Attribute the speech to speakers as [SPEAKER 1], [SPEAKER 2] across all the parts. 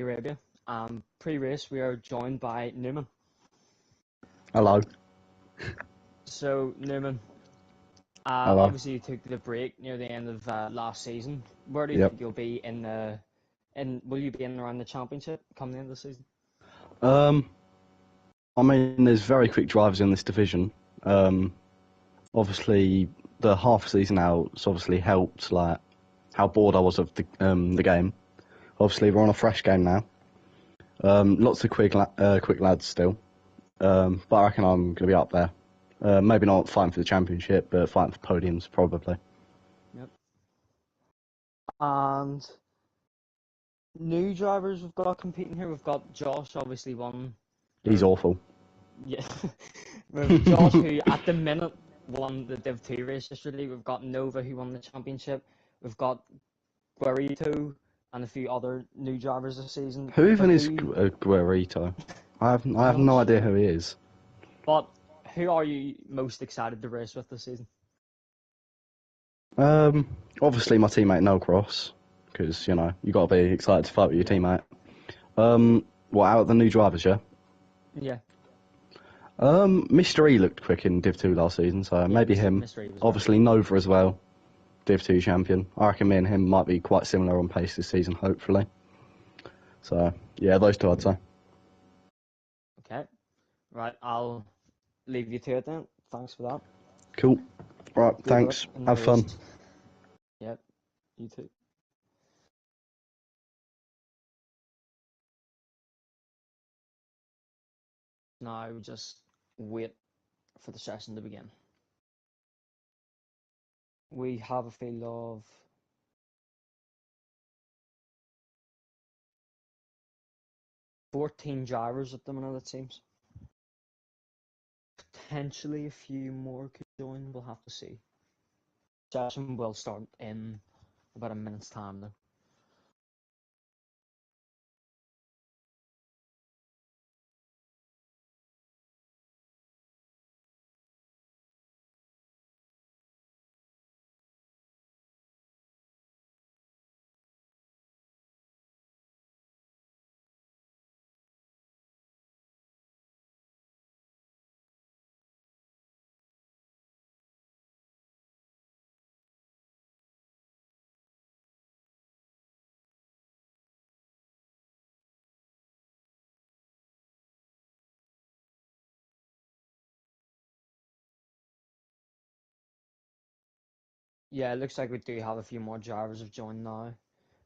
[SPEAKER 1] Arabia. Pre-race, we are joined by Newman.
[SPEAKER 2] Hello.
[SPEAKER 1] So, Newman,
[SPEAKER 2] Hello.
[SPEAKER 1] obviously you took the break near the end of last season. Where do you
[SPEAKER 2] Yep.
[SPEAKER 1] think you'll be will you be in around the championship come the end of the season?
[SPEAKER 2] I mean, there's very quick drivers in this division. Obviously, the half season out's obviously helped, like, how bored I was of the game. Obviously, we're on a fresh game now. Lots of quick lads still. But I reckon I'm going to be up there. Maybe not fighting for the championship, but fighting for podiums, probably.
[SPEAKER 1] Yep. And new drivers we've got competing here. We've got Josh, obviously won.
[SPEAKER 2] He's awful.
[SPEAKER 1] Yeah. We've Josh, who at the minute won the Div 2 race yesterday. We've got Nova, who won the championship. We've got Guerrito and a few other new drivers this season.
[SPEAKER 2] Who even is Guerrito? I have no idea who he is.
[SPEAKER 1] But who are you most excited to race with this season?
[SPEAKER 2] Obviously my teammate No Cross, because you got to be excited to fight with your teammate. Out of the new drivers, yeah.
[SPEAKER 1] Yeah.
[SPEAKER 2] Mr. E looked quick in Div 2 last season, so maybe him. Obviously Nova as well, Div 2 champion. I reckon me and him might be quite similar on pace this season, hopefully. So yeah, those two I'd say.
[SPEAKER 1] Okay. Right, I'll leave you to it then. Thanks for that.
[SPEAKER 2] Cool. Right, thanks. Have fun.
[SPEAKER 1] Yep, you too. Now just wait for the session to begin. We have a field of 14 drivers at the minute, it seems. Potentially a few more could join, we'll have to see. Session will start in about a minute's time though. Yeah, it looks like we do have a few more drivers have joined now.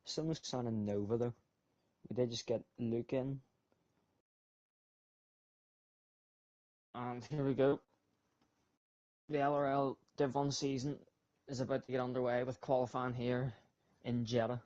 [SPEAKER 1] Still no sign of Nova though. We did just get Luke in. And here we go. The LRL Div 1 season is about to get underway with qualifying here in Jeddah.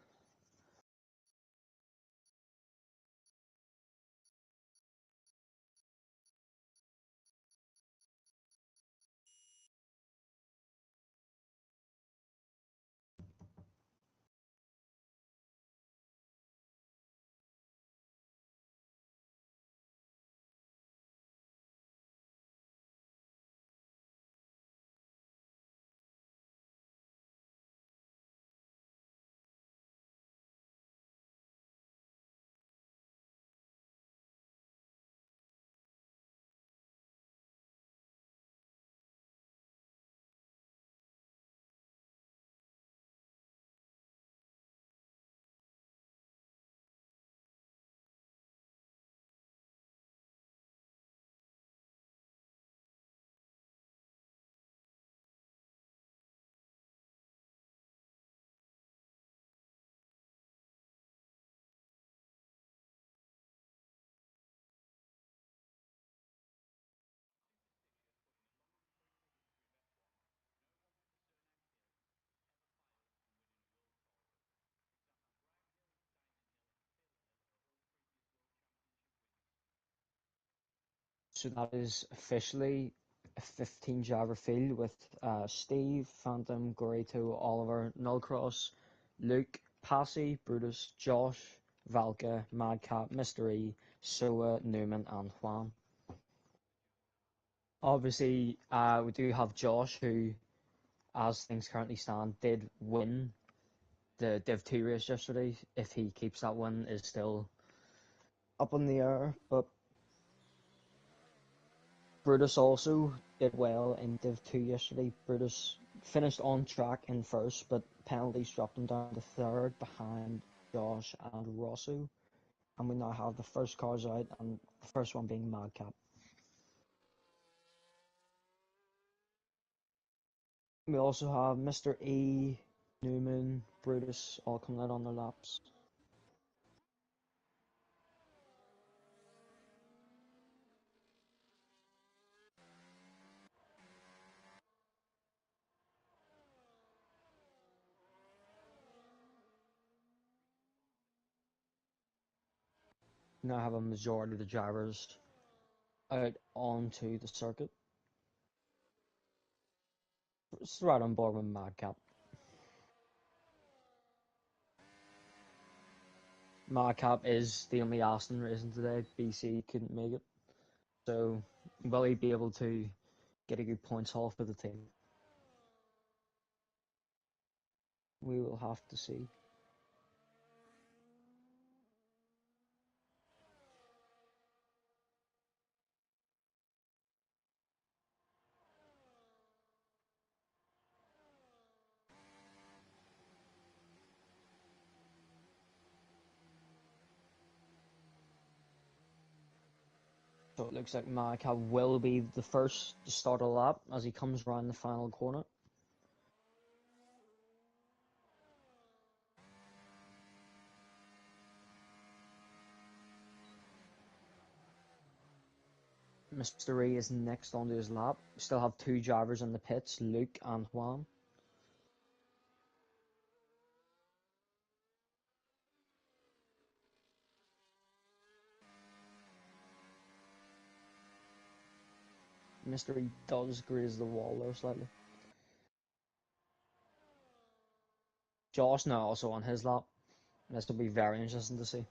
[SPEAKER 1] So that is officially a 15 driver field with Steve, Phantom, Gorito, Oliver, Nullcross, Luke, Passy, Brutus, Josh, Valka, Madcap, Mr. E, Soa, Newman, and Juan. Obviously, we do have Josh, who, as things currently stand, did win the Div 2 race yesterday. If he keeps that win, is still up in the air, but Brutus also did well in Div 2 yesterday. Brutus finished on track in first, but penalties dropped him down to third behind Josh and Rosso. And we now have the first cars out, and the first one being Madcap. We also have Mr. E, Newman, Brutus all coming out on their laps. We now have a majority of the drivers out onto the circuit. It's right on board with Madcap. Madcap is the only Aston racing today. BC couldn't make it. So will he be able to get a good points haul for the team? We will have to see. So it looks like Madcap will be the first to start a lap as he comes around the final corner. Mr. E is next onto his lap. We still have two drivers in the pits, Luke and Juan. Mr. E does graze the wall there slightly. Josh now also on his lap. This will be very interesting to see.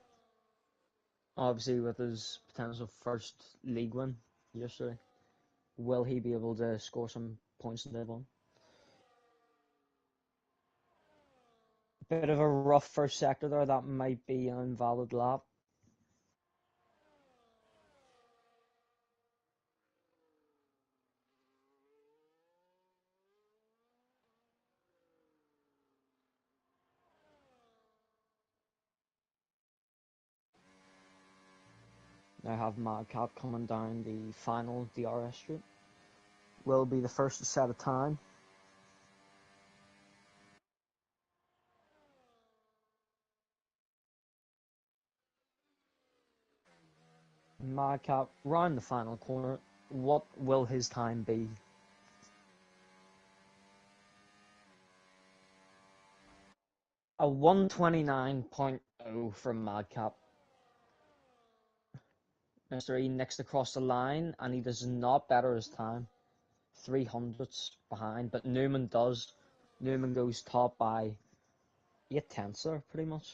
[SPEAKER 1] Obviously with his potential first league win yesterday. Will he be able to score some points in Div 1? Bit of a rough first sector there, that might be an invalid lap. Now have Madcap coming down the final DRS straight. Will be the first to set a time. Madcap round the final corner. What will his time be? A 129.0 from Madcap. Mr. E next across the line, and he does not better his time. 300ths behind, but Newman does. Newman goes top by 8 tenths there, pretty much.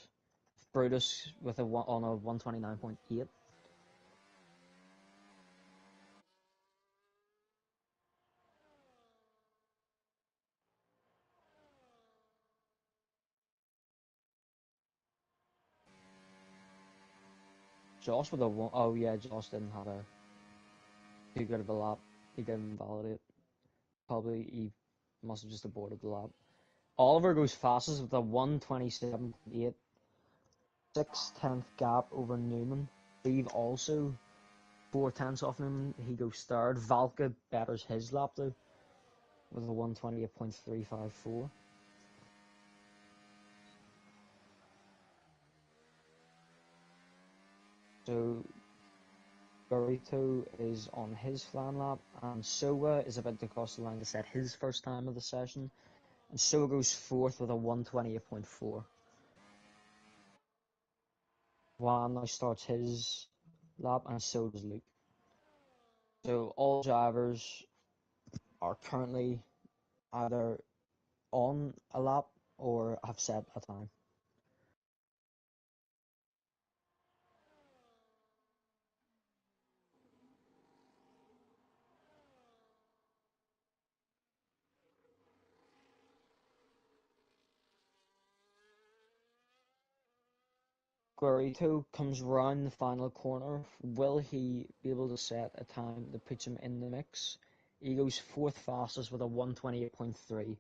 [SPEAKER 1] Brutus with on a 129.8. Josh with a one, oh yeah, Josh didn't have a too good of a lap. He didn't validate. Probably he must have just aborted the lap. Oliver goes fastest with a 127.8, 6 tenth gap over Newman. Steve also 4 tenths off Newman. He goes third. Valka betters his lap though with a 128.354. So Burrito is on his flan lap, and Sowa is about to cross the line to set his first time of the session. And Sowa goes fourth with a 128.4. Juan now starts his lap, and so does Luke. So all drivers are currently either on a lap or have set a time. Guarito comes round the final corner. Will he be able to set a time that puts him in the mix? He goes fourth fastest with a 128.3.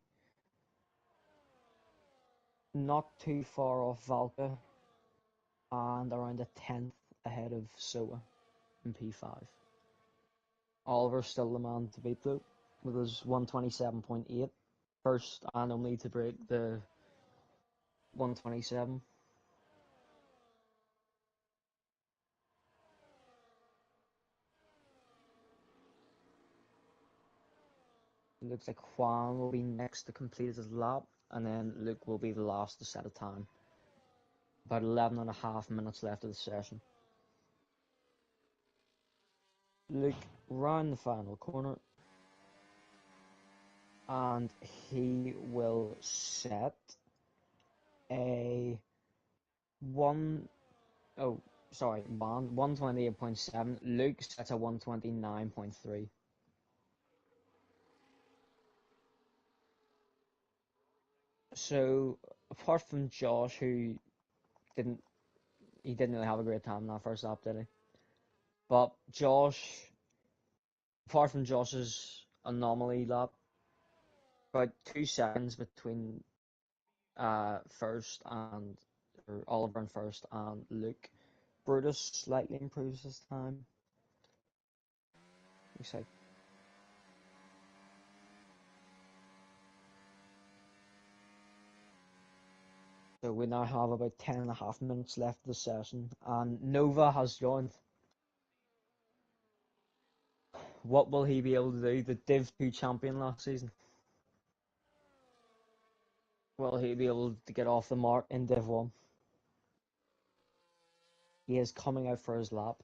[SPEAKER 1] Not too far off Valka and around a tenth ahead of Soa in P5. Oliver's still the man to beat though, with his 127.8. First and only to break the 127. It looks like Juan will be next to complete his lap, and then Luke will be the last to set a time. About 11 and a half minutes left of the session. Luke round the final corner, and he will set a 128.7. Luke sets a 129.3. So apart from Josh, didn't he didn't really have a great time in that first lap, did he? But apart from Josh's anomaly lap, about 2 seconds between first and or Oliver in first and Luke. Brutus slightly improves his time. Looks like so we now have about 10.5 minutes left of the session, and Nova has joined. What will he be able to do? The Div 2 champion last season. Will he be able to get off the mark in Div 1? He is coming out for his lap.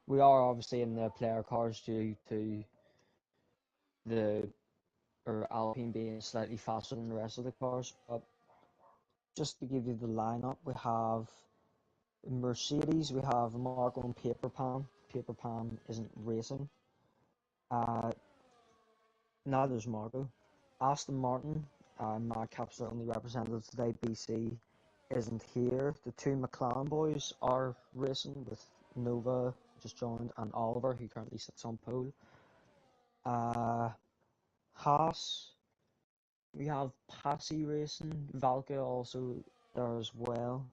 [SPEAKER 1] We are obviously in the player cars due to the Alpine being slightly faster than the rest of the cars, but just to give you the lineup, we have Mercedes, we have Marco and Paper Pan. Paper Pan isn't racing. Neither is Marco. Aston Martin, Madcap's the only representative today. BC isn't here. The two McLaren boys are racing with Nova just joined and Oliver, who currently sits on pole. Haas, we have Passy racing. Valka also there as well.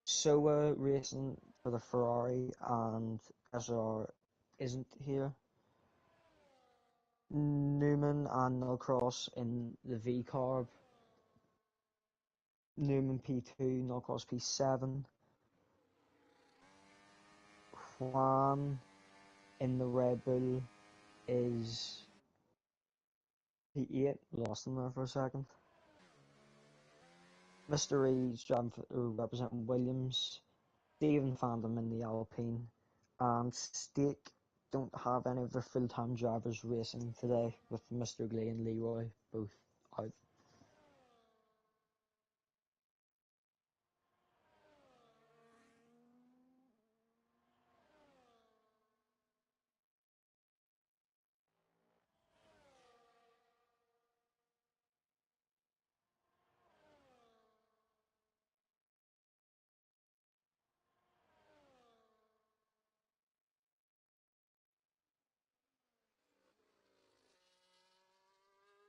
[SPEAKER 1] Soa racing for the Ferrari, and SR isn't here. Newman and Nullcross in the V Carb. Newman P2, Nullcross P7. Juan in the Red Bull is P8. Lost him there for a second. Mr. Reed's driving representing Williams. Stephen Fandom in the Alpine. And Stake don't have any of their full-time drivers racing today, with Mr. Glee and Leroy both out.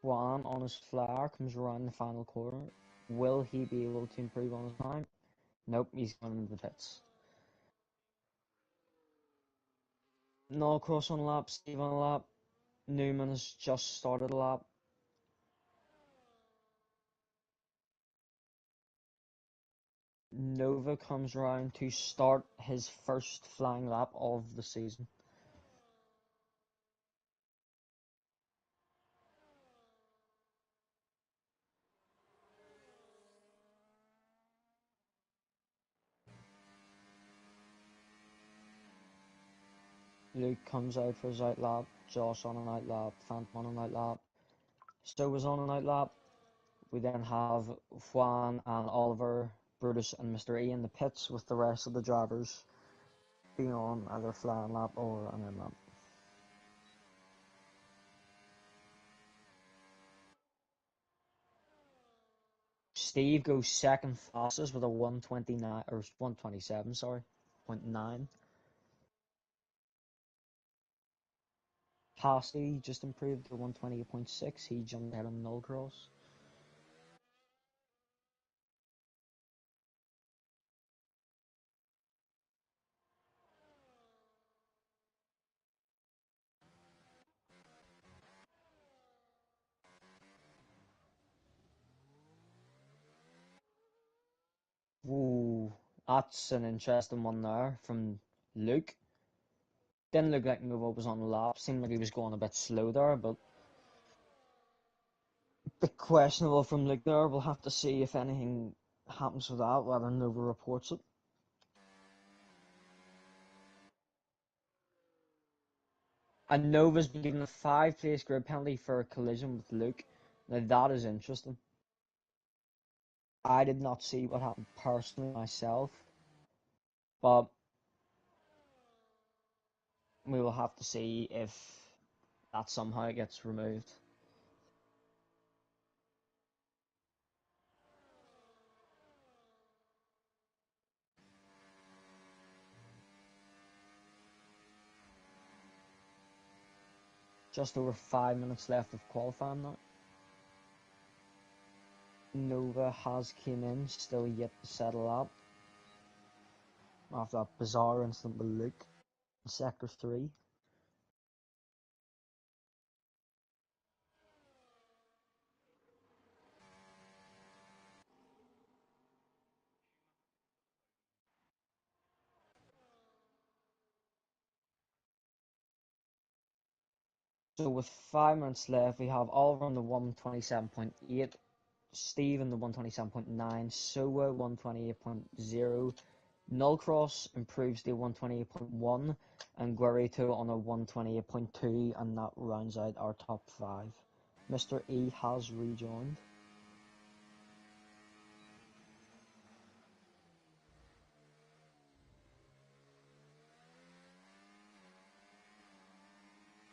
[SPEAKER 1] Juan on his flyer comes around the final corner. Will he be able to improve on his time? Nope, he's going into the pits. Norcross on a lap, Steve on a lap. Newman has just started a lap. Nova comes around to start his first flying lap of the season. Luke comes out for his out lap. Josh on an out lap. Phantom on an out lap. Stowe was on an out lap. We then have Juan and Oliver, Brutus and Mr. E in the pits with the rest of the drivers be on either flying lap or an in lap. Steve goes second fastest with a 129 or 127, sorry, .9. Hasty just improved to 128.6. He jumped ahead on null cross. Ooh, that's an interesting one there from Luke. Didn't look like Nova was on the lap. Seemed like he was going a bit slow there, but a bit questionable from Luke there. We'll have to see if anything happens with that, whether Nova reports it. And Nova's been given a 5-place grid penalty for a collision with Luke. Now that is interesting. I did not see what happened personally myself, but we will have to see if that somehow gets removed. Just over 5 minutes left of qualifying now. Nova has came in, still yet to settle up after that bizarre incident with Luke in Sector 3. So with 5 minutes left, we have Oliver on the 127.8, Steve in the 127.9, Soa 128.0, Nullcross improves to 128.1, and Guerrito on a 128.2, and that rounds out our top 5. Mr. E has rejoined.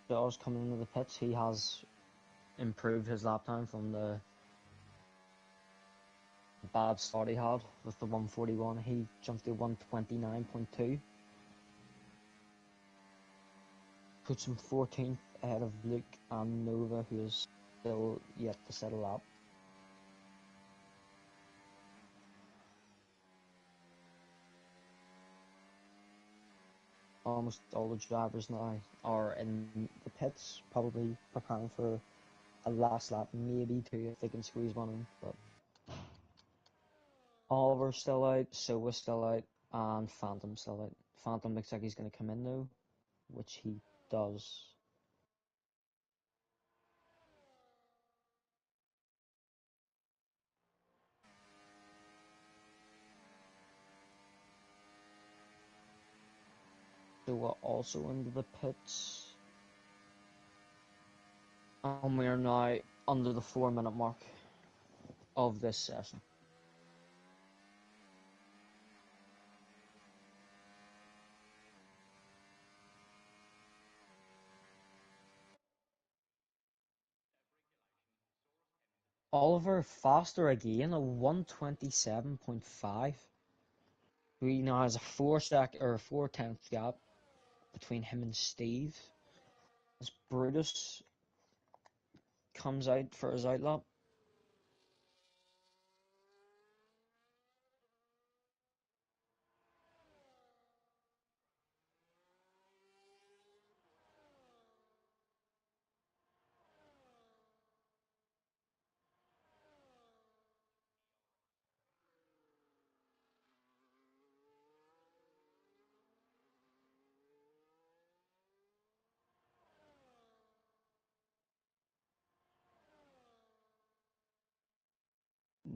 [SPEAKER 1] Jaws coming into the pits, he has improved his lap time from the bad start he had with the 141. He jumped to 129.2. Puts him 14th ahead of Luke and Nova, who is still yet to settle up. Almost all the drivers now are in the pits, probably preparing for a last lap, maybe two if they can squeeze one in. But Oliver's still out, Soa's still out, and Phantom's still out. Phantom looks like he's going to come in though, which he does. Soa also into the pits. And we are now under the 4 minute mark of this session. Oliver faster again, a 127.5. He now has a 4 tenth gap between him and Steve. As Brutus comes out for his outlap.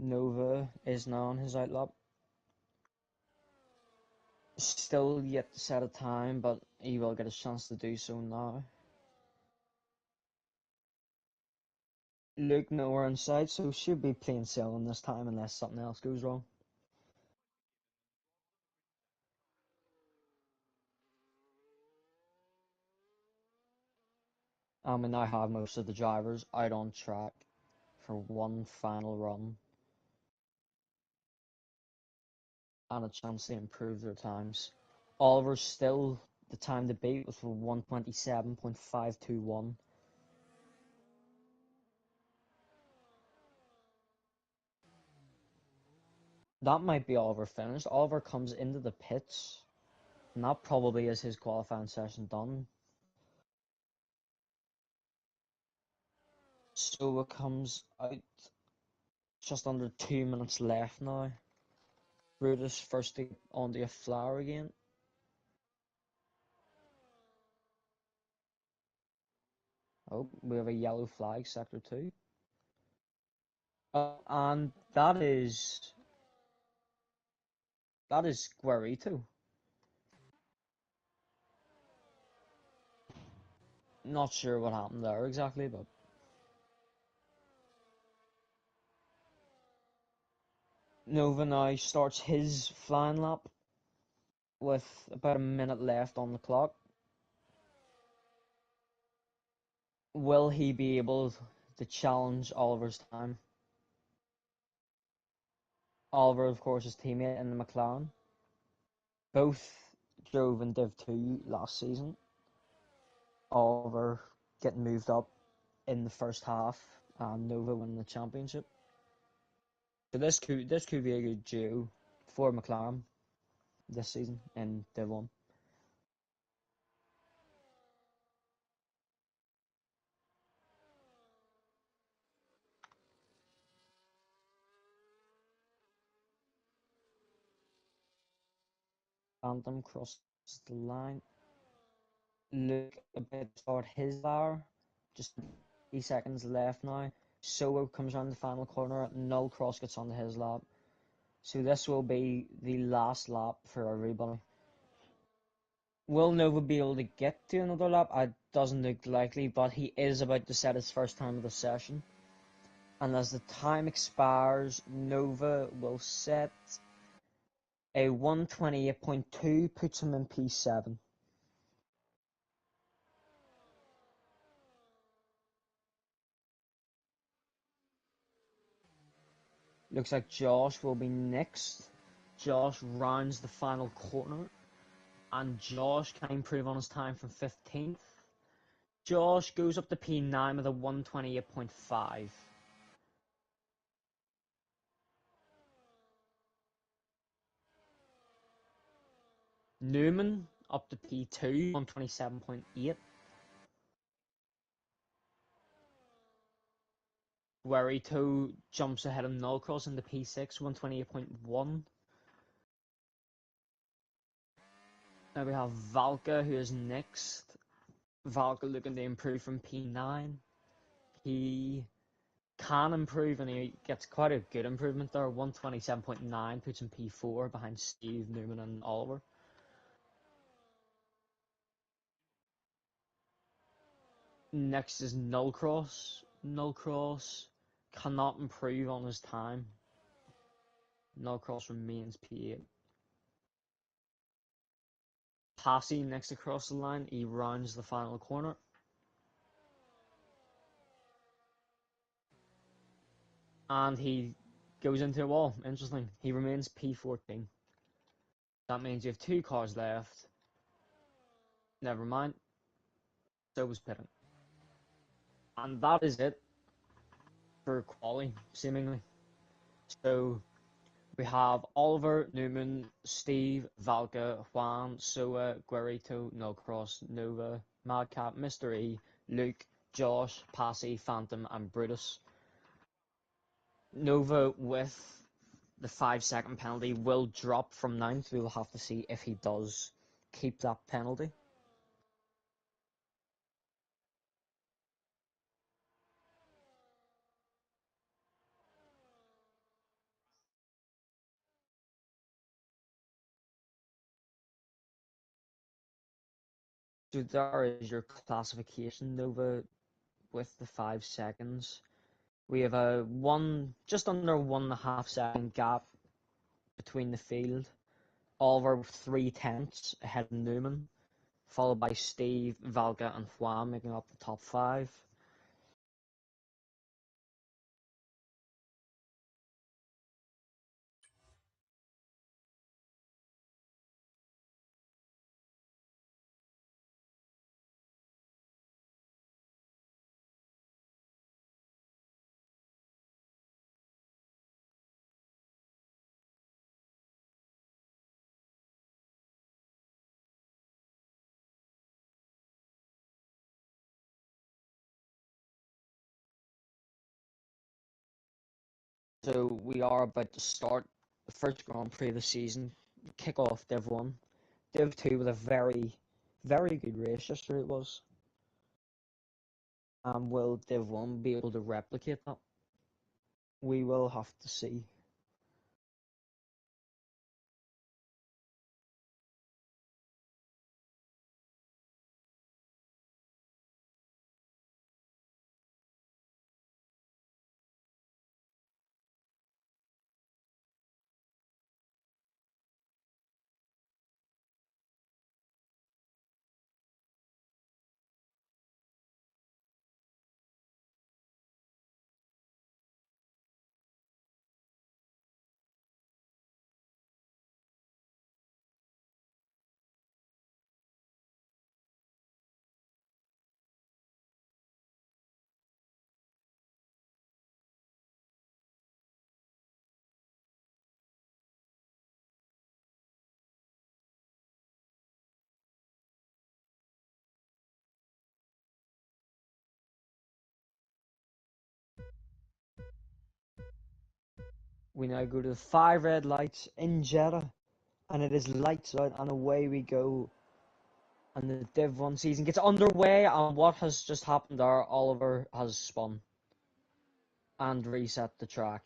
[SPEAKER 1] Nova is now on his outlap. Still yet to set a time, but he will get a chance to do so now. Luke nowhere in sight, so should be plain sailing this time unless something else goes wrong. And we now have most of the drivers out on track for one final run and a chance to improve their times. Oliver's still the time to beat with 127.521. That might be Oliver finished. Oliver comes into the pits, and that probably is his qualifying session done. So it comes out just under 2 minutes left now. Brutus first to onto a flower again. Oh, we have a yellow flag, sector 2. And that is Guerrito. Not sure what happened there exactly, but Nova now starts his flying lap with about a minute left on the clock. Will he be able to challenge Oliver's time? Oliver, of course, is teammate in the McLaren. Both drove in Div 2 last season. Oliver getting moved up in the first half and Nova winning the championship. So this could be a good duo for McLaren this season in Div 1. Phantom crosses the line. Luke about to start his bar. Just 3 seconds left now. Solo comes around the final corner. Null Cross gets onto his lap. So this will be the last lap for everybody. Will Nova be able to get to another lap? It doesn't look likely, but he is about to set his first time of the session. And as the time expires, Nova will set a 128.2, puts him in P7. Looks like Josh will be next. Josh rounds the final corner, and Josh can improve on his time from 15th. Josh goes up to P9 with a 128.5. Newman up to P2, 127.8. Guerrito jumps ahead of Nullcross into P6, 128.1. Now we have Valka, who is next. Valka looking to improve from P9. He can improve, and he gets quite a good improvement there. 127.9 puts him P4 behind Steve, Newman, and Oliver. Next is Nullcross. Nullcross cannot improve on his time. Nullcross remains P8. Passy next across the line, he rounds the final corner. And he goes into a wall. Interesting. He remains P14. That means you have 2 cars left. Never mind. So was pitting. And that is it for quali, seemingly. So we have Oliver, Newman, Steve, Valka, Juan, Soa, Guerrito, Nullcross, Nova, Madcap, Mr. E, Luke, Josh, Passy, Phantom, and Brutus. Nova with the 5-second penalty will drop from 9th. We will have to see if he does keep that penalty. So there is your classification, Nova, with the 5 seconds. We have a just under 1.5 second gap between the field. Oliver with 3 tenths ahead of Newman. followed by Steve, Valga, and Juan making up the top five. So we are about to start the first Grand Prix of the season, kick off Div 1. Div 2 with a very, very good race yesterday it was. Will Div 1 be able to replicate that? We will have to see. We now go to the 5 red lights in Jeddah, and it is lights out, and away we go. And the Div 1 season gets underway, and what has just happened there? Oliver has spun and reset the track.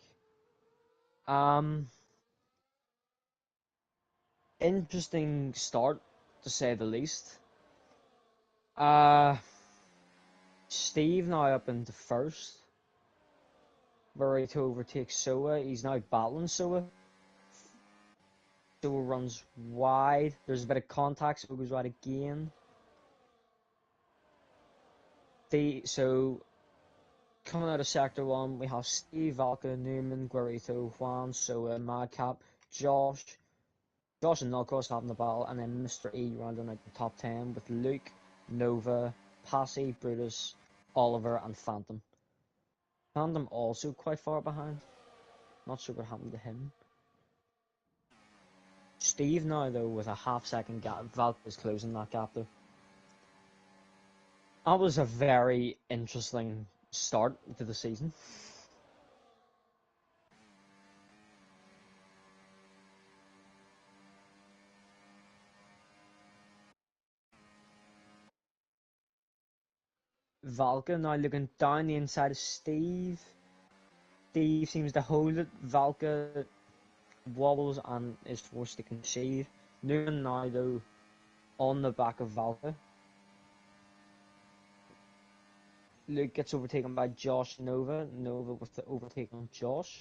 [SPEAKER 1] Interesting start, to say the least. Steve now up into first. Very to overtake Soa. He's now battling Soa. Soa runs wide. There's a bit of contact, so it goes wide again. So coming out of Sector 1, we have Steve, Valka, Newman, Guerrito, Juan, Soa, Madcap, Josh and Nulcross having the battle, and then Mr. E rounding out the top 10 with Luke, Nova, Passy, Brutus, Oliver, and Phantom. Phantom also quite far behind. Not sure what happened to him. Steve now, though, with a half-second gap. Valk is closing that gap, though. That was a very interesting start to the season. Valka now looking down the inside of Steve. Steve seems to hold it. Valka wobbles and is forced to concede. Newman now, though, on the back of Valka. Luke gets overtaken by Josh Nova. Nova with the overtake on Josh.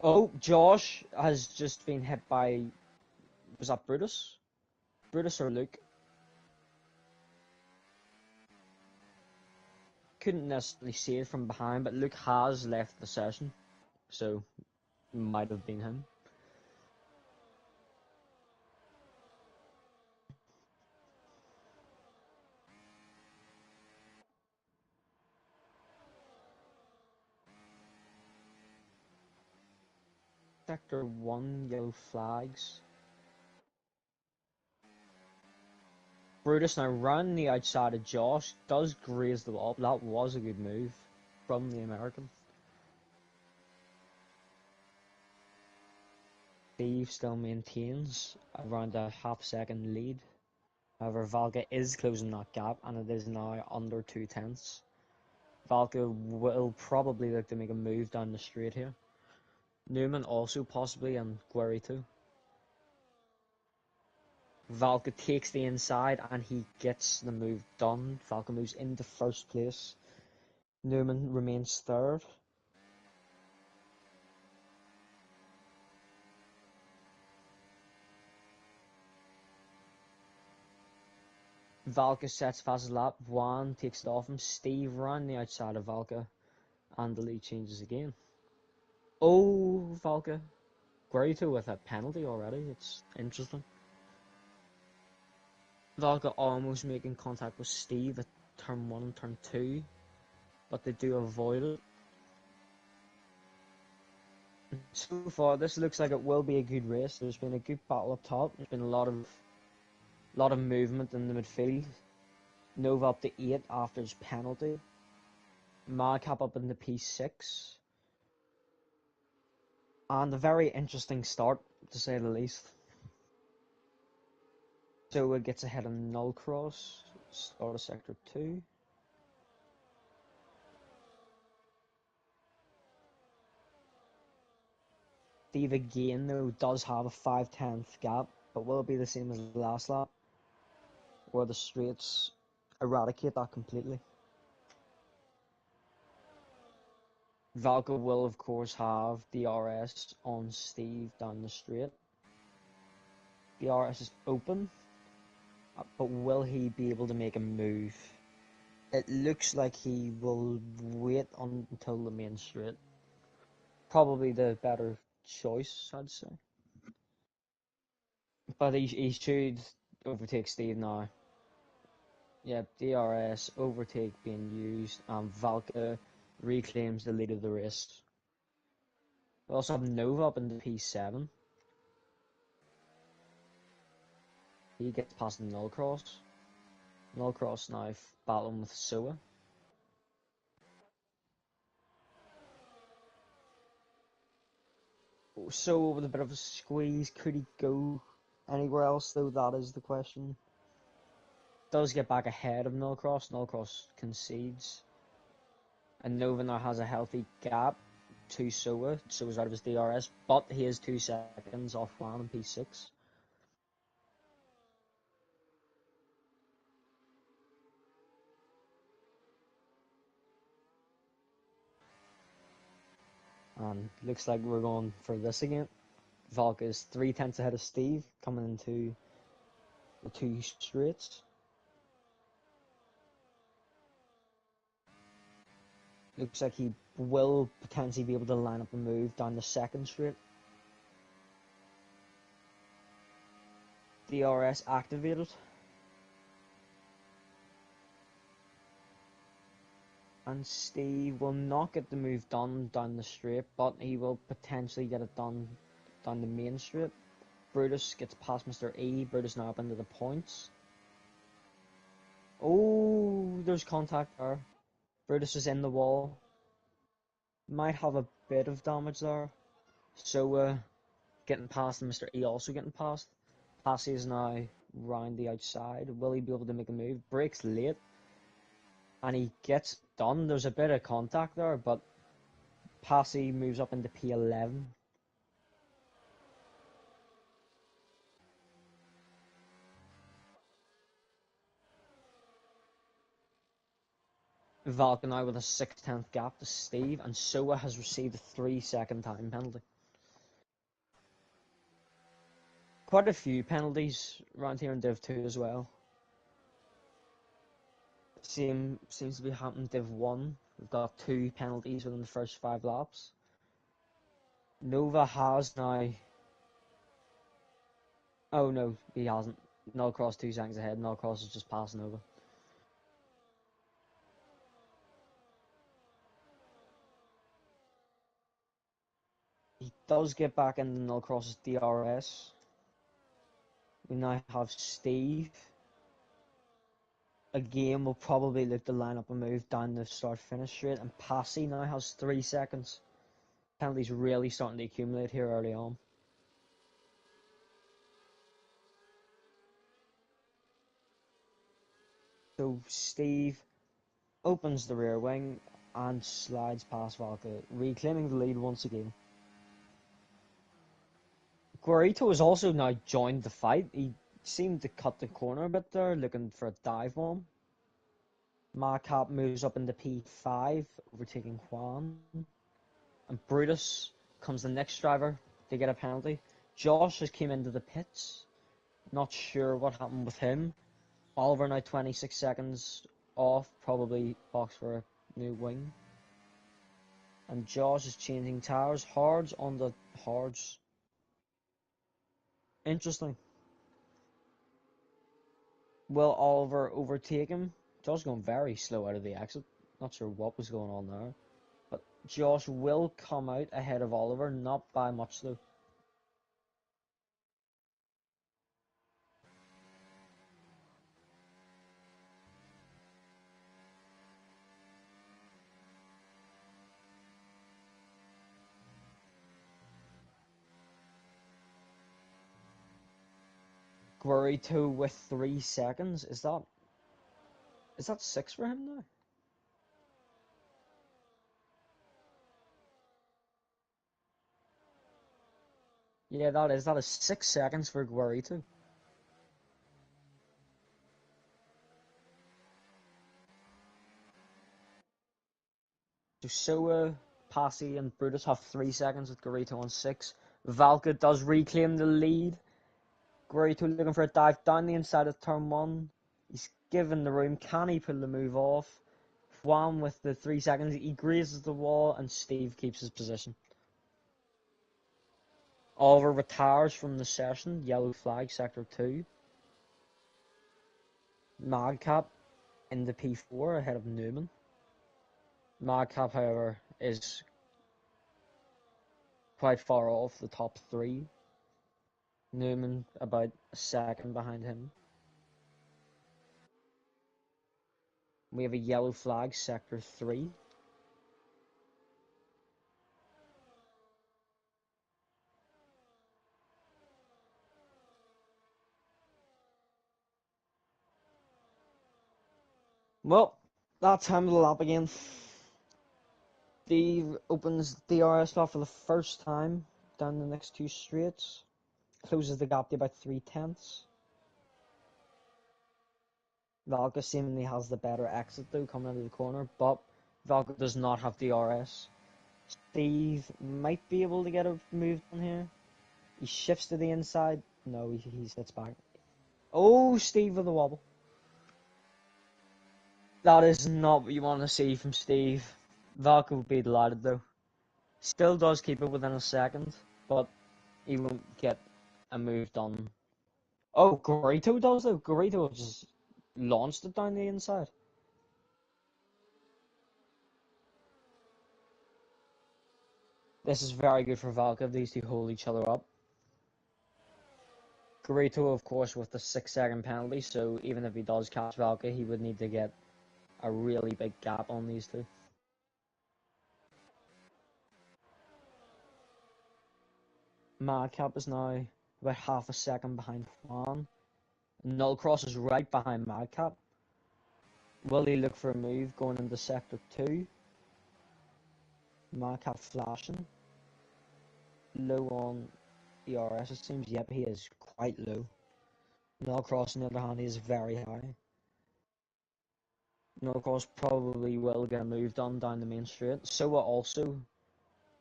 [SPEAKER 1] Oh, Josh has just been hit by... Was that Brutus? Brutus or Luke? Couldn't necessarily see it from behind, but Luke has left the session. So, might have been him. Sector 1, yellow flags. Brutus now round the outside of Josh, does graze the wall. That was a good move from the American. Steve still maintains around a half-second lead. However, Valga is closing that gap, and it is now under 2/10. Valga will probably look to make a move down the straight here. Newman also possibly, and Guerri too. Valka takes the inside and he gets the move done. Valka moves into first place. Newman remains third. Valka sets fast lap. Juan takes it off him. Steve ran the outside of Valka, and the lead changes again. Oh, Valka. Guerrito with a penalty already. It's interesting. Valka almost making contact with Steve at turn 1 and turn 2, but they do avoid it. So far, this looks like it will be a good race. There's been a good battle up top. There's been a lot of movement in the midfield. Nova up to 8 after his penalty. Madcap up in the P6. And a very interesting start, to say the least. So it gets ahead of Null Cross, start of Sector 2. Steve again, though, does have a 5/10 gap, but will it be the same as the last lap? Or the straights eradicate that completely? Valka will, of course, have DRS on Steve down the straight. DRS is open, but will he be able to make a move? It looks like he will wait until the main straight. Probably the better choice, I'd say. But he should overtake Steve now. Yep, DRS, overtake being used, and Valka reclaims the lead of the race. We also have Nova up in the P7. He gets past Nullcross. Nullcross now battling with Soa. Soa with a bit of a squeeze. Could he go anywhere else, though? That is the question. Does get back ahead of Nullcross. Nullcross concedes. And Nova now has a healthy gap to Soa. Soa's out of his DRS, but he is 2 seconds off Juan in P6. And looks like we're going for this again. Valka is 3/10 ahead of Steve, coming into the 2 straights. Looks like he will potentially be able to line up a move down the 2nd straight. DRS activated. And Steve will not get the move done down the straight, but he will potentially get it done down the main straight. Brutus gets past Mr. E. Brutus now up into the points. Oh, there's contact there. Brutus is in the wall. Might have a bit of damage there. So, getting past and Mr. E also getting past. Passy is now round the outside. Will he be able to make a move? Breaks late. And he gets done. There's a bit of contact there, but Passy moves up into P11. Valka now with a 6/10 gap to Steve, and Soa has received a 3-second time penalty. Quite a few penalties around here in Div 2 as well. Seems to be happening Div 1. We've got 2 penalties within the first 5 laps. Nova has now... Oh no, he hasn't. Nullcross 2 seconds ahead. Nullcross is just passing Nova. He does get back into Nullcross's DRS. We now have Steve. Again, we'll probably look to line up a move down the start-finish straight, and Passy now has 3 seconds. Penalties really starting to accumulate here early on. So Steve opens the rear wing and slides past Valka, reclaiming the lead once again. Guerrito has also now joined the fight. He seemed to cut the corner a bit there, looking for a dive bomb. Madcap moves up into P5, overtaking Juan. And Brutus comes the next driver to get a penalty. Josh has came into the pits. Not sure what happened with him. Oliver now 26 seconds off, probably box for a new wing. And Josh is changing tires. Hards on the hards. Interesting. Will Oliver overtake him? Josh going very slow out of the exit. Not sure what was going on there. But Josh will come out ahead of Oliver, not by much though. Guerrito with 3 seconds. Is that 6 for him now? Yeah, that is 6 seconds for Guerrito. So Soa, Passy, and Brutus have 3 seconds with Guerrito on 6. Valka does reclaim the lead. Guerrito looking for a dive down the inside of turn 1. He's given the room. Can he pull the move off? Juan with the 3 seconds. He grazes the wall, and Steve keeps his position. Oliver retires from the session. Yellow flag, sector 2. Madcap in the P4 ahead of Newman. Madcap, however, is quite far off the top 3. Newman about a second behind him. We have a yellow flag, sector 3. Well, that time of the lap again. Steve opens DRS slot for the first time down the next 2 straights. Closes the gap to about 3/10. Valka seemingly has the better exit though coming out of the corner, but Valka does not have DRS. Steve might be able to get a move on here. He shifts to the inside. No, he sits back. Oh, Steve with the wobble. That is not what you want to see from Steve. Valka would be delighted though. Still does keep it within a second, but he won't get a move done. Oh, Garito does though. Garito just launched it down the inside. This is very good for Valka if these two hold each other up. Garito, of course, with the 6-second penalty, so even if he does catch Valka, he would need to get a really big gap on these two. Madcap is now about half a second behind Juan. Nullcross is right behind Madcap. Will he look for a move going into sector 2? Madcap flashing. Low on ERS it seems. Yep, he is quite low. Nullcross on the other hand is very high. Nullcross probably will get a move done down the main straight. Soa also.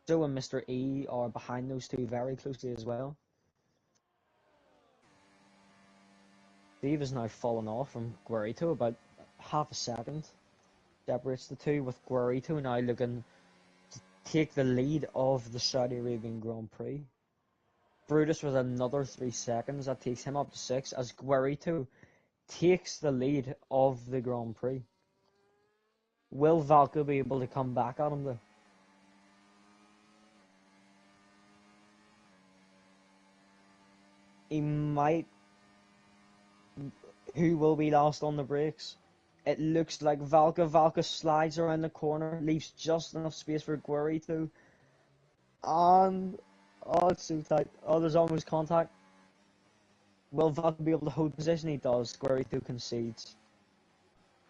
[SPEAKER 1] Soa and Mr. E are behind those two very closely as well. Steve is now fallen off from Guerrito about half a second. Separates the two, with Guerrito now looking to take the lead of the Saudi Arabian Grand Prix. Brutus with another 3 seconds, that takes him up to 6 as Guerrito takes the lead of the Grand Prix. Will Valko be able to come back at him though? He might. Who will be last on the brakes? It looks like Valka. Valka slides around the corner, leaves just enough space for Guerrito. And oh, it's so tight. Oh, there's almost contact. Will Valka be able to hold position? He does. Guerrito concedes.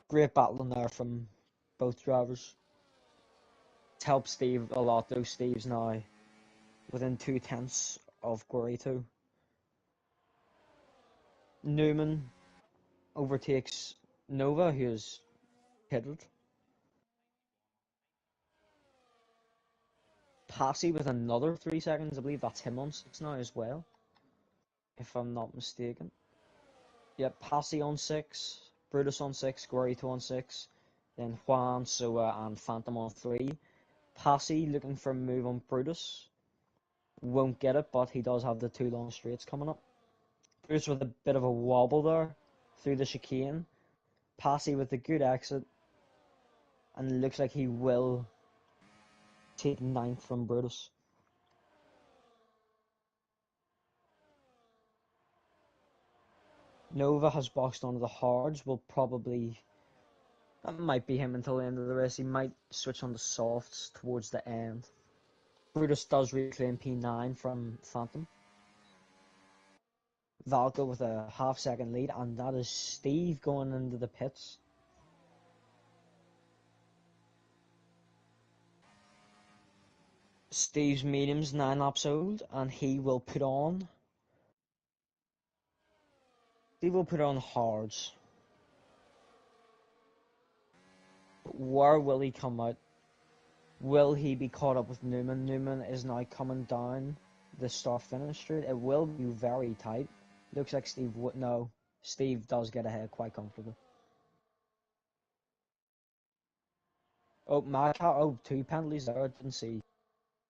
[SPEAKER 1] Great battle in there from both drivers. It's helped Steve a lot though. Steve's now within 2/10 of Guerrito. Newman overtakes Nova, who is pitted. Passy with another 3 seconds. I believe that's him on 6 now as well, if I'm not mistaken. Yep, Passy on 6, Brutus on 6, Guerrito on 6, then Juan, Soa, and Phantom on 3. Passy looking for a move on Brutus. Won't get it, but he does have the 2 long straights coming up. Brutus with a bit of a wobble there through the chicane. Passy with a good exit. And it looks like he will take 9th from Brutus. Nova has boxed onto the hards. Will probably... That might be him until the end of the race. He might switch on the softs towards the end. Brutus does reclaim P9 from Phantom. Valka with a half-second lead, and that is Steve going into the pits. Steve's medium's 9 laps old, and he will put on... Steve will put on hards. But where will he come out? Will he be caught up with Newman? Newman is now coming down the start-finish straight. It will be very tight. Looks like Steve would... No, Steve does get ahead quite comfortably. Oh, Madcap. Oh, 2 penalties there. I didn't see.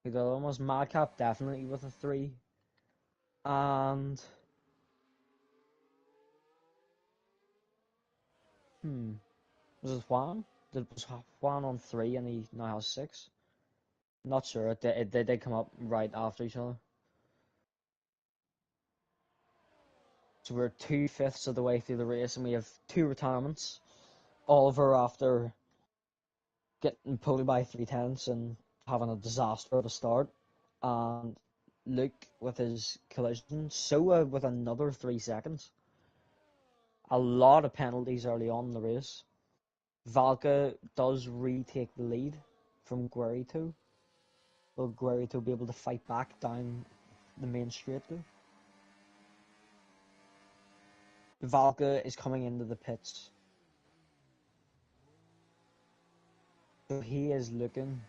[SPEAKER 1] The other one was Madcap, definitely with a 3. And... Was it Juan? Was Juan on 3 and he now has 6? Not sure. They did come up right after each other. So we're 2/5 of the way through the race and we have 2 retirements. Oliver after getting pulled by 3/10 and having a disaster at the start. And Luke with his collision. Soa with another 3 seconds. A lot of penalties early on in the race. Valka does retake the lead from Guerrito. Will Guerrito be able to fight back down the main straight though? Valka is coming into the pits. So he is looking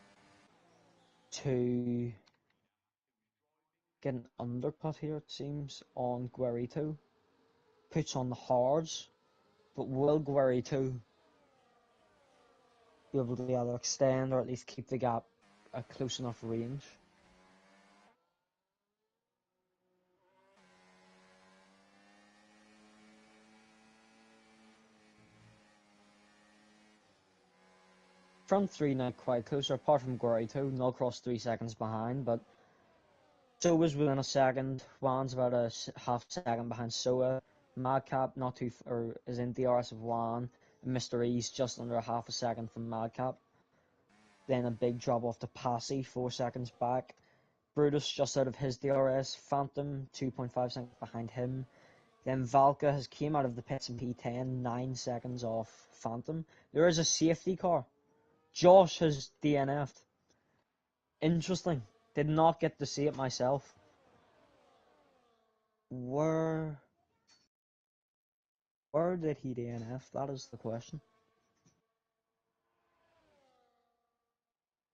[SPEAKER 1] to get an undercut here, it seems, on Guerrito. Puts on the hards, but will Guerrito be able to either extend or at least keep the gap at close enough range? Front 3 now quite closer, apart from Guerrito. Nullcross 3 seconds behind, but Soa's within a second. Juan's about a half second behind Soa. Madcap not too or is in DRS of Juan. Mr. E's just under a half a second from Madcap. Then a big drop off to Passy, 4 seconds back. Brutus just out of his DRS. Phantom 2.5 seconds behind him. Then Valka has came out of the pits in P10, 9 seconds off Phantom. There is a safety car. Josh has DNF'd. Interesting. Did not get to see it myself. Where did he DNF? That is the question.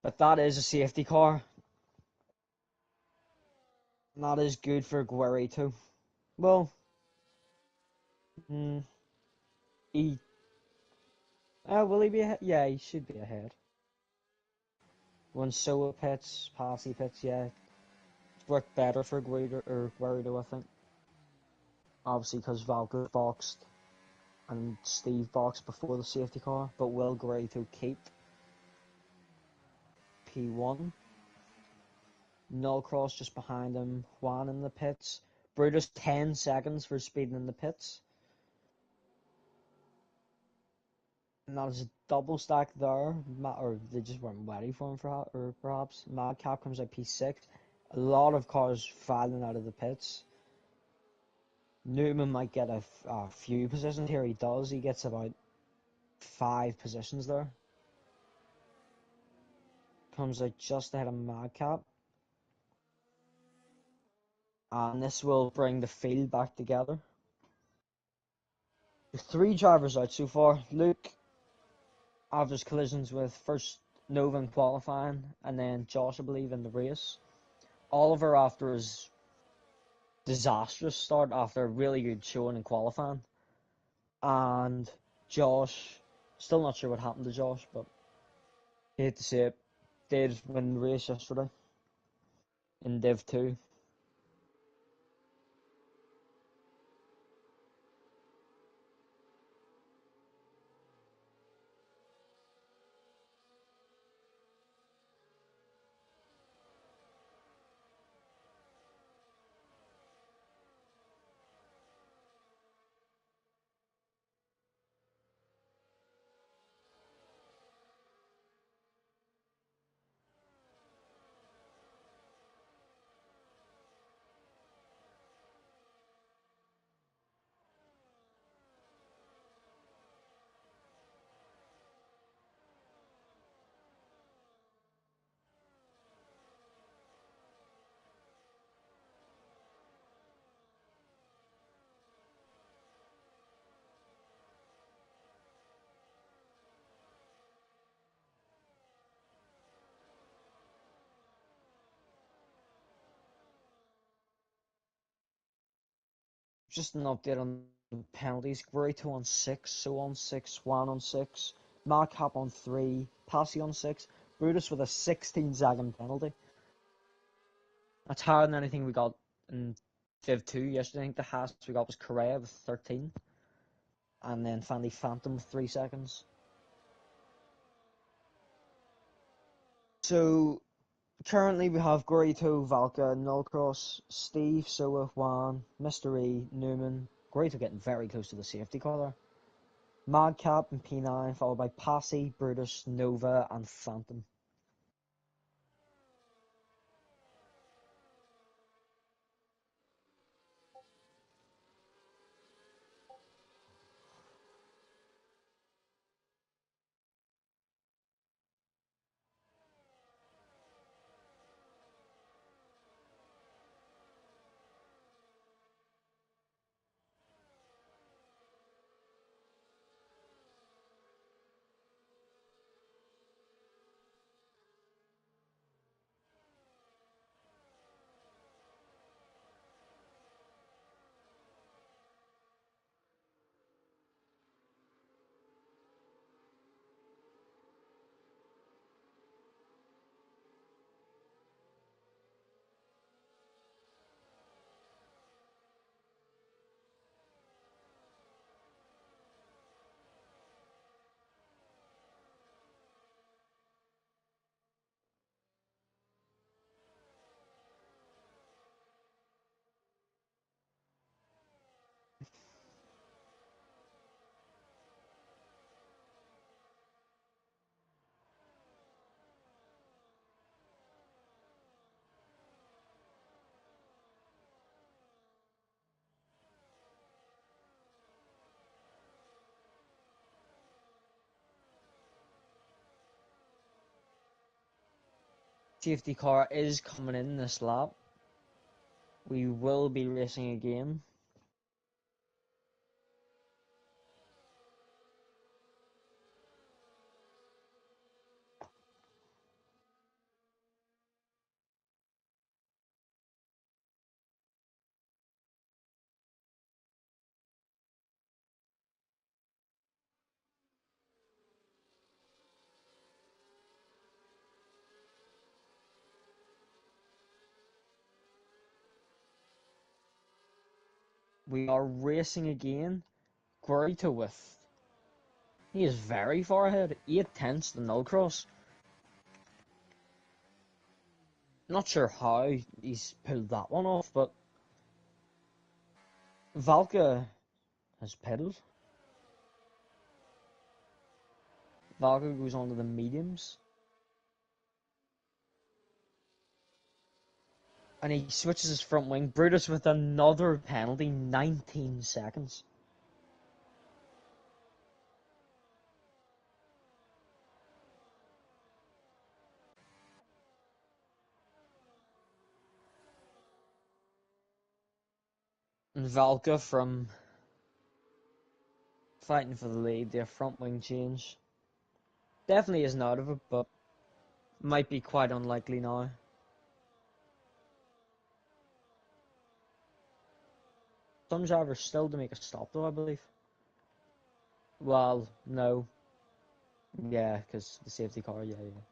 [SPEAKER 1] But that is a safety car. And that is good for Guerrito. Well, he... will he be ahead? Yeah, he should be ahead. When Soa pits, Passy pits, yeah. It's worked better for Guerrito, I think. Obviously, because Valka boxed and Steve boxed before the safety car. But will Guerrito keep P1? Nullcross just behind him. Juan in the pits. Brutus 10 seconds for speeding in the pits. And that is a double stack there. Or they just weren't ready for him, or perhaps. Madcap comes at P6. A lot of cars filing out of the pits. Newman might get a few positions here. He does. He gets about 5 positions there. Comes out just ahead of Madcap. And this will bring the field back together. 3 drivers out so far. Luke, after his collisions with first Nova in qualifying, and then Josh, I believe, in the race. Oliver after his disastrous start after a really good showing in qualifying. and Josh. Still not sure what happened to Josh, but hate to say it, did win the race yesterday in Div 2. Just an update on the penalties. Guerrero on 6, So on 6, Juan on 6, Madcap on 3, Passy on 6, Brutus with a 16-second penalty. That's higher than anything we got in Div 2 yesterday. I think the highest we got was Correa with 13, and then finally Phantom with 3 seconds. So currently we have Gorito, Valka, Nullcross, Steve, Soa, Juan, Mr. E, Newman. Gorito getting very close to the safety car there. Madcap and P9, followed by Passy, Brutus, Nova, and Phantom. Safety car is coming in this lap. We will be racing again. We are racing again. Guerrito with. He is very far ahead. 8 tenths to Nullcross. Not sure how he's pulled that one off, but Valka has pedalled. Valka goes on to the mediums. And he switches his front wing. Brutus with another penalty, 19 seconds. And Valka from fighting for the lead, their front wing change. Definitely isn't out of it, but might be quite unlikely now. Some drivers still to make a stop though, I believe. Well, no. Yeah, because the safety car, yeah, yeah.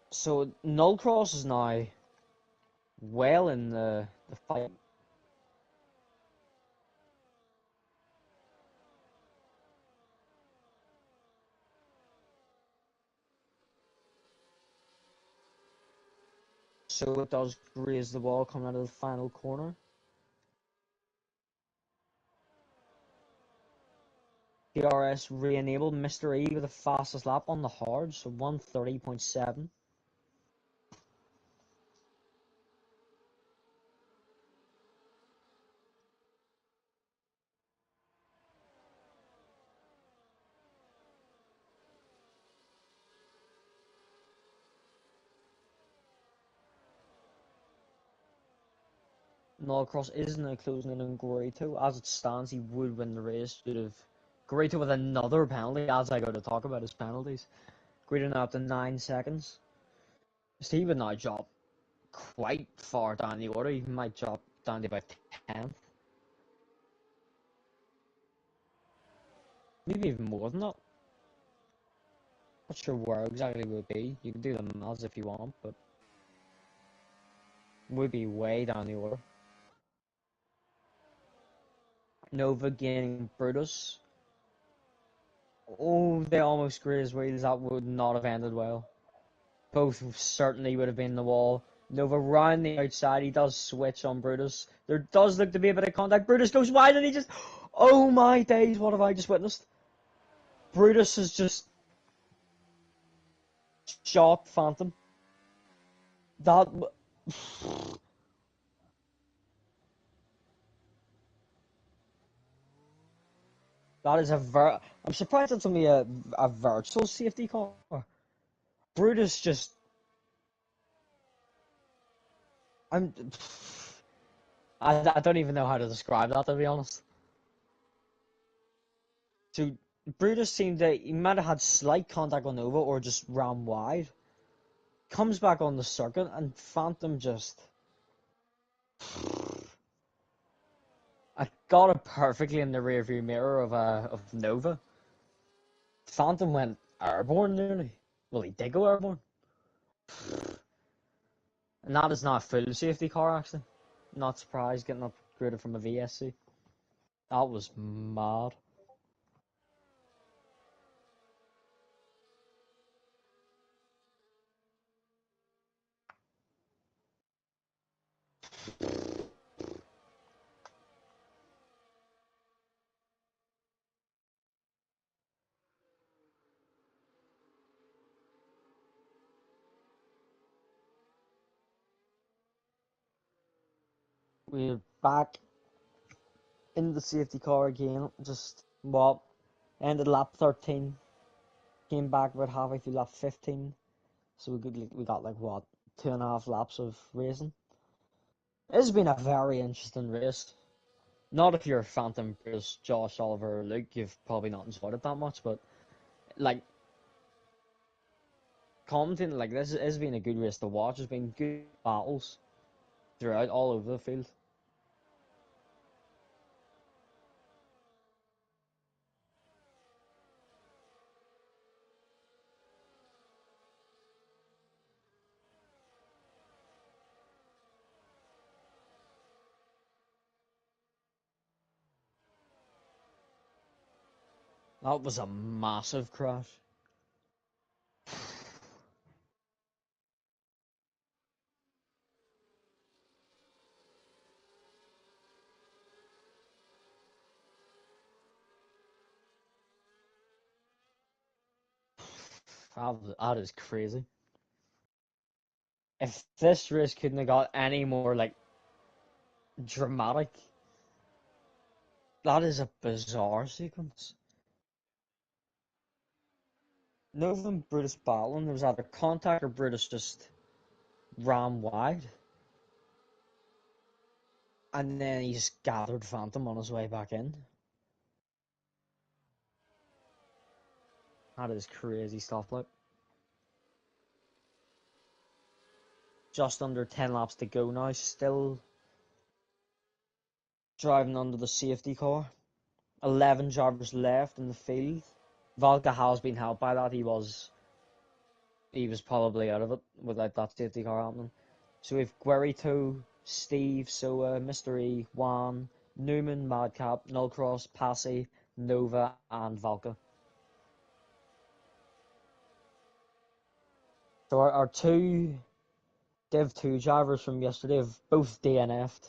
[SPEAKER 1] So, Null Cross is now well in the fight. So it does graze the wall coming out of the final corner. PRS re-enabled Mr. E with the fastest lap on the hard, so 1:30.7. Norcross isn't closing in on Gorito. As it stands, he would win the race. Should have Gorito with another penalty, as I go to talk about his penalties. Gorito now up to 9 seconds. Steve would now drop quite far down the order. He might drop down to about 10th. Maybe even more than that. Not sure where exactly it would be. You can do the maths if you want, but would be way down the order. Nova gaining Brutus. Oh, they almost grazed wheels. That would not have ended well. Both certainly would have been in the wall. Nova round the outside. He does switch on Brutus. There does look to be a bit of contact. Brutus goes wide and he just... Oh my days, what have I just witnessed? Brutus has just shot Phantom. That... That is I'm surprised it's only a virtual safety car. Brutus just... I'm... I don't even know how to describe that, to be honest. So, Brutus seemed that he might have had slight contact on Nova or just ran wide. Comes back on the circuit and Phantom just... I got it perfectly in the rearview mirror of Nova. Phantom went airborne nearly. Well, he did go airborne. And that is not a full safety car, actually. Not surprised getting upgraded from a VSC. That was mad. We're back in the safety car again. Just, well, ended lap 13. Came back about halfway through lap 15. So we got like, what, 2.5 laps of racing. It's been a very interesting race. Not if you're Phantom Bruce, Josh, Oliver, or Luke, you've probably not enjoyed it that much, but like commenting like this has been a good race to watch. There's been good battles throughout all over the field. That was a massive crash. That is crazy. If this race couldn't have got any more like dramatic, that is a bizarre sequence. Nova and Brutus battling, there was either contact or Brutus just ran wide. And then he just gathered Phantom on his way back in. That is crazy stuff, like. Just under 10 laps to go now. driving under the safety car. 11 drivers left in the field. Valka has been helped by that. He was probably out of it without that safety car happening. So we've Guerrito, Steve, Soa, Mr. E, Juan, Newman, Madcap, Nullcross, Passy, Nova, and Valka. So our two Div 2 drivers from yesterday have both DNF'd.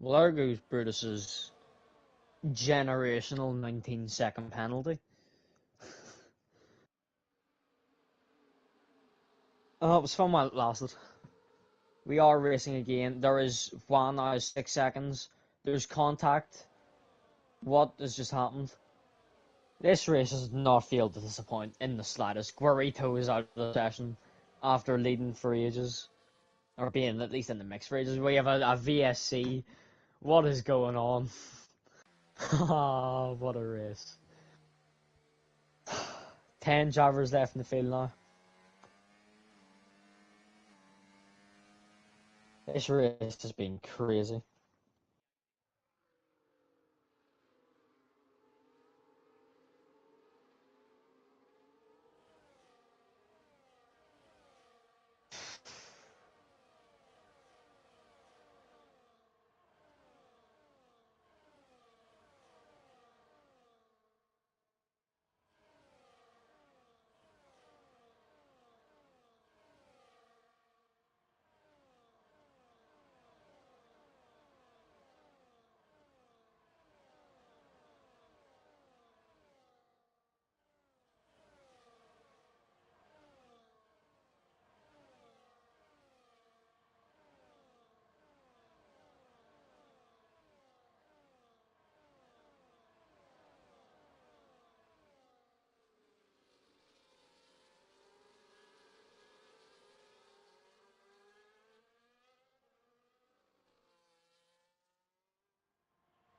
[SPEAKER 1] Well, there goes Brutus's generational 19-second penalty. Oh, it was fun while it lasted. We are racing again. There is Juan now 6 seconds. There's contact. What has just happened? This race has not failed to disappoint in the slightest. Guerrito is out of the session after leading for ages. Or being at least in the mix for ages. We have a VSC. What is going on? What a race. 10 drivers left in the field now. This race has been crazy.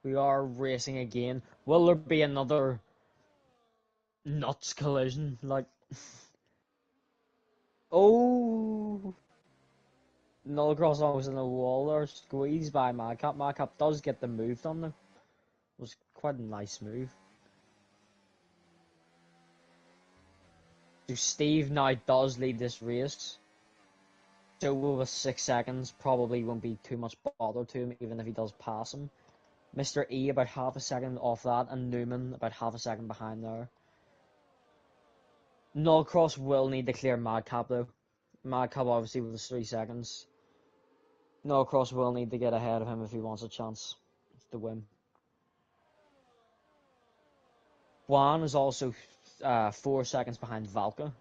[SPEAKER 1] We are racing again. Will there be another nuts collision? Like, oh, Nullcross almost in the wall there, squeezed by Madcap. Madcap does get the move on them. It was quite a nice move. So Steve now does lead this race. So with 6 seconds, probably won't be too much bother to him, even if he does pass him. Mr. E about half a second off that, and Newman about half a second behind there. Nullcross will need to clear Madcap though. Madcap obviously with his 3 seconds. Nullcross will need to get ahead of him if he wants a chance to win. Juan is also 4 seconds behind Valka.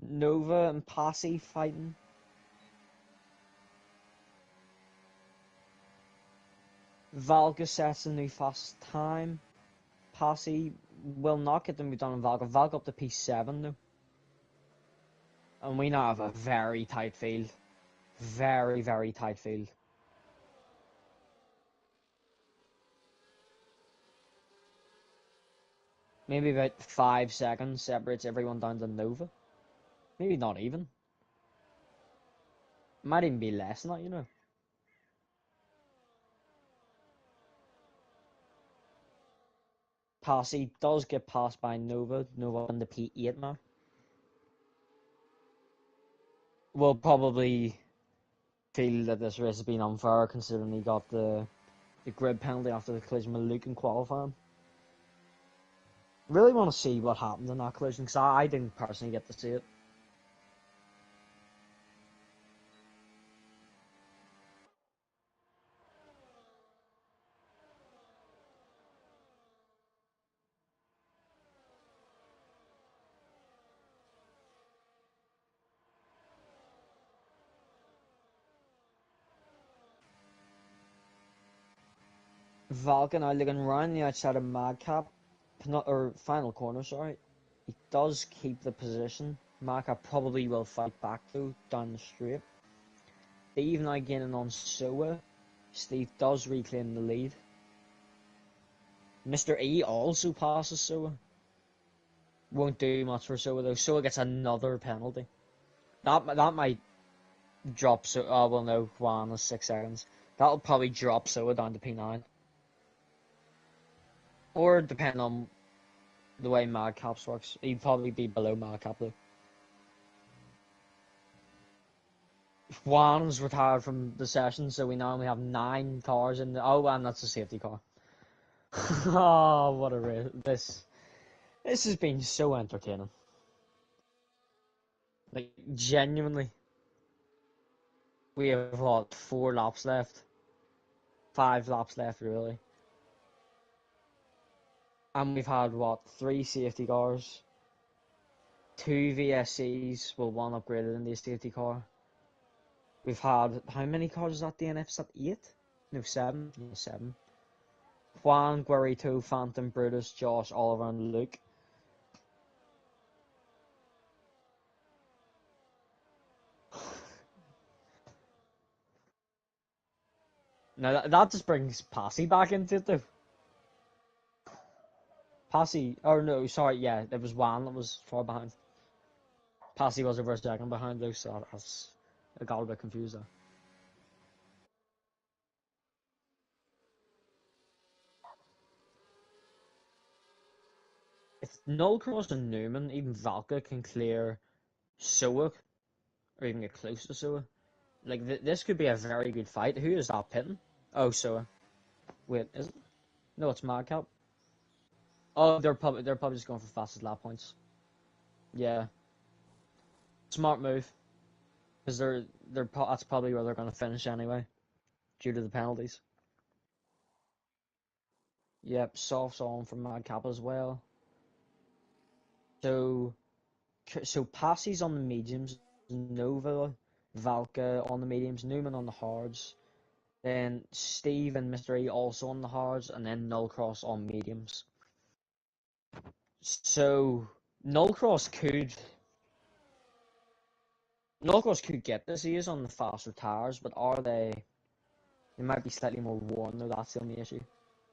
[SPEAKER 1] Nova and Posse fighting. Valga sets a new fast time. Posse will not get them done in Valga. Valga up to P7 though. And we now have a very tight field. Very, very tight field. Maybe about 5 seconds separates everyone down to Nova. Maybe not even. Might even be less than that, you know. Posse does get passed by Nova. Nova in the P8 now. We'll probably feel that this race has been unfair considering he got the grid penalty after the collision with Luke in qualifying. Really want to see what happened in that collision because I didn't personally get to see it. Valken now looking around the outside of Madcap, or final corner, sorry. He does keep the position. Madcap probably will fight back though, down the straight. Steve now gaining on Soa. Steve does reclaim the lead. Mr. E also passes Soa. Won't do much for Soa though. Soa gets another penalty. That might drop Soa. Oh, well, no, Juan is 6 seconds. That'll probably drop Soa down to P9. Or depending on the way Madcaps works, he'd probably be below Madcap though. Juan's retired from the session, so we now only have 9 cars in the. Oh, and that's a safety car. Oh, what a race! This has been so entertaining. Like genuinely, we have what 4 laps left, 5 laps left really, and we've had what 3 safety cars, 2 VSCs, well 1 upgraded in the safety car. We've had how many cars is that DNF? Is that 8? No, 7. Yeah, 7. Juan, Guerrito, Phantom, Brutus, Josh, Oliver, and Luke. Now that just brings Passy back into it though. Passy, or no, sorry, yeah, it was Juan that was far behind. Passy was over a second behind though, so I got a bit confused there. If Nullcross and Newman, even Valka can clear Soa, or even get close to Soa, like this could be a very good fight. Who is that pitting? Oh, Soa. Wait, is it? No, it's Madcap. Oh, they're probably just going for fastest lap points. Yeah, smart move because that's probably where they're going to finish anyway, due to the penalties. Yep, softs on from Madcap as well. So Passy's on the mediums, Nova, Valka on the mediums, Newman on the hards, then Steve and Mr. E also on the hards, and then Nullcross on mediums. So Nullcross could get this. He is on the faster tires, but are they? They might be slightly more worn though. That's the only issue.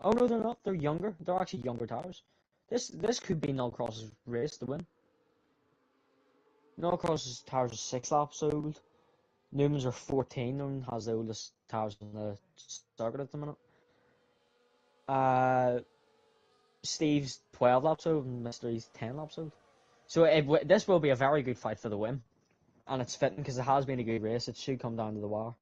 [SPEAKER 1] Oh no, they're not. They're younger. They're actually younger tires. This could be Nullcross's race to win. Nullcross's tires are 6 laps old. Newman's are 14 and has the oldest tires on the circuit at the minute. Uh, Steve's 12 laps old and Mystery's 10 laps old. So this will be a very good fight for the win. And it's fitting because it has been a good race. It should come down to the wire.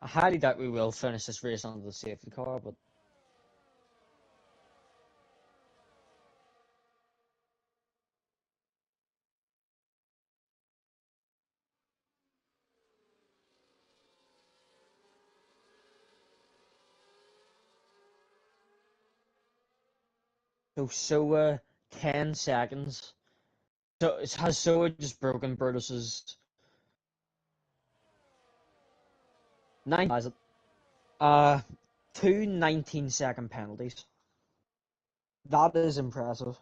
[SPEAKER 1] I highly doubt we will finish this race under the safety car, but so 10 seconds. So has Soa just broken Brutus's 9? Is it? Uh, two 19-second penalties. That is impressive.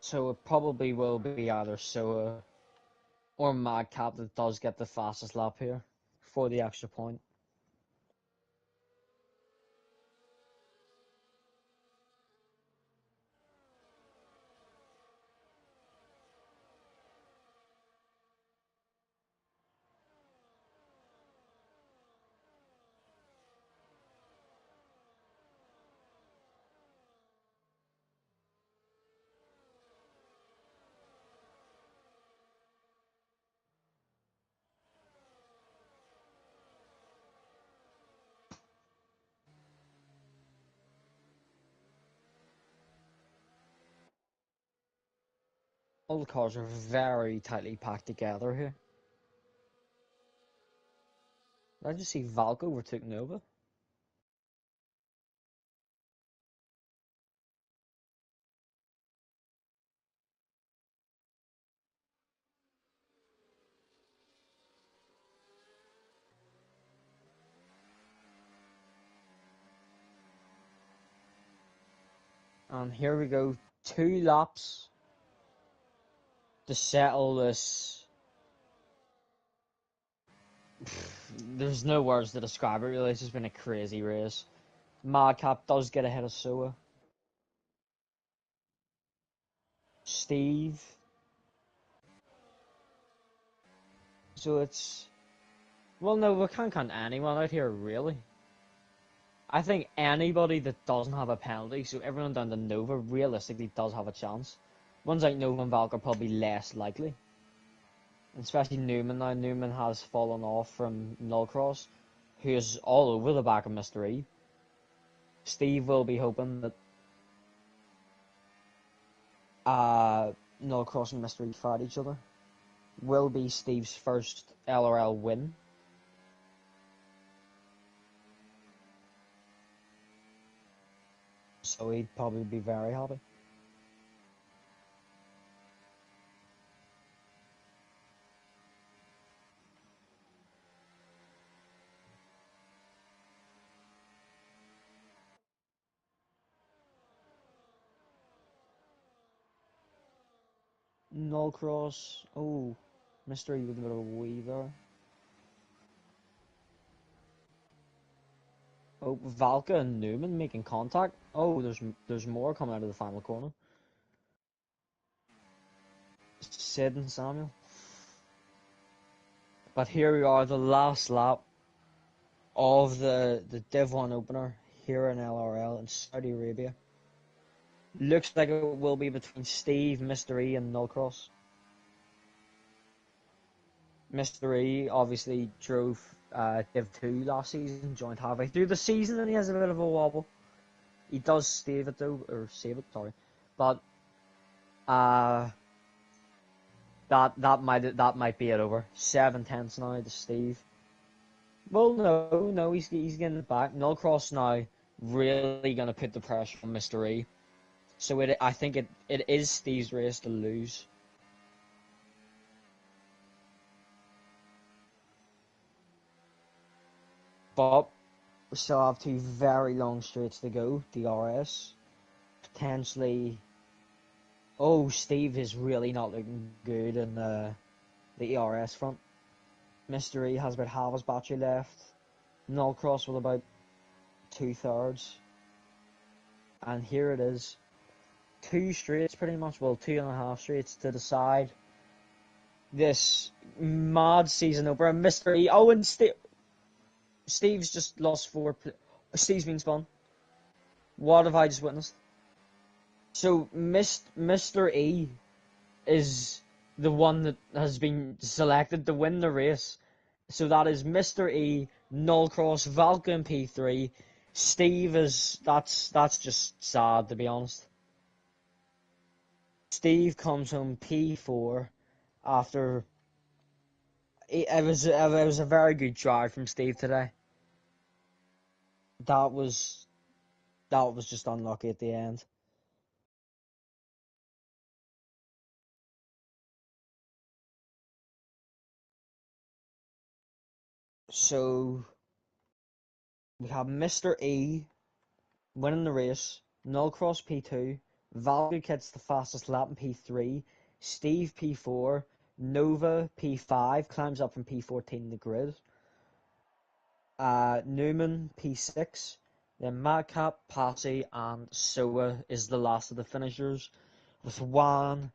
[SPEAKER 1] So it probably will be either Soa or Madcap that does get the fastest lap here for the extra point. All the cars are very tightly packed together here. I just see Valko overtook Nova. And here we go, 2 laps to settle this. There's no words to describe it really. This has been a crazy race. Madcap does get ahead of Soa. Steve. So it's... Well, no, we can't count anyone out here, really. I think anybody that doesn't have a penalty, so everyone down to Nova, realistically does have a chance. Ones like Nova and Valk are probably less likely. Especially Newman now. Newman has fallen off from Nullcross, who is all over the back of Mr. E. Steve will be hoping that Nullcross and Mr. E fight each other. Will be Steve's first LRL win. So he'd probably be very happy. Nullcross. Oh, Mr. E with a bit of a weave there. Oh, Valka and Newman making contact. Oh, there's more coming out of the final corner. Sid and Samuel. But here we are, the last lap of the Div 1 opener here in LRL in Saudi Arabia. Looks like it will be between Steve, Mr. E and Nullcross. Mr. E obviously drove Div 2 last season, joined halfway through the season and he has a bit of a wobble. He does save it, but, that might be it over. 7 tenths now to Steve. Well, no, he's getting it back. Nullcross now really gonna put the pressure on Mr. E. So I think it is Steve's race to lose. But we still have two very long straights to go. DRS potentially. Oh, Steve is really not looking good in the ERS front. Mr. E has about half his battery left. Nullcross with about 2/3. And here it is. Two straights pretty much. Well, 2.5 straights to decide this mad season opener. Mr. E. Oh, and Steve's just lost four. Steve's been spun. What have I just witnessed? So, Mr. E is the one that has been selected to win the race. So that is Mr. E, Nullcross, Valkyrie P3. Steve is that's just sad, to be honest. Steve comes home P4 after it was a very good drive from Steve today. That was just unlucky at the end. So we have Mr. E winning the race, Nullcross P2, Valkyrie gets the fastest lap in P3, Steve P4, Nova P5 climbs up from P14 in the grid, Newman P6, then Madcap, Passy, and Soa is the last of the finishers, with Juan,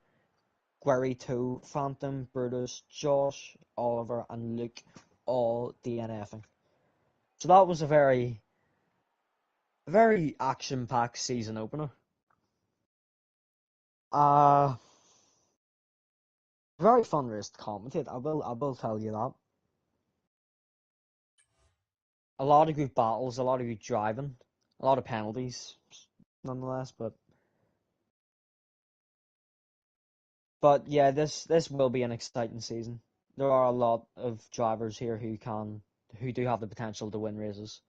[SPEAKER 1] Guerrito, Phantom, Brutus, Josh, Oliver, and Luke all DNFing. So that was a very action-packed season opener. Uh, Very fun race to commentate. I will tell you that. A lot of good battles, a lot of good driving, a lot of penalties, nonetheless. But yeah, this will be an exciting season. There are a lot of drivers here who do have the potential to win races.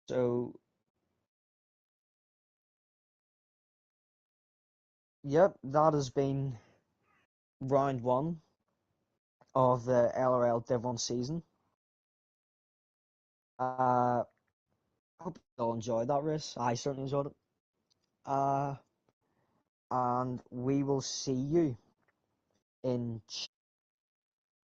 [SPEAKER 1] So yep, that has been round one of the LRL Div 1 season. I hope you all enjoyed that race. I certainly enjoyed it. And we will see you in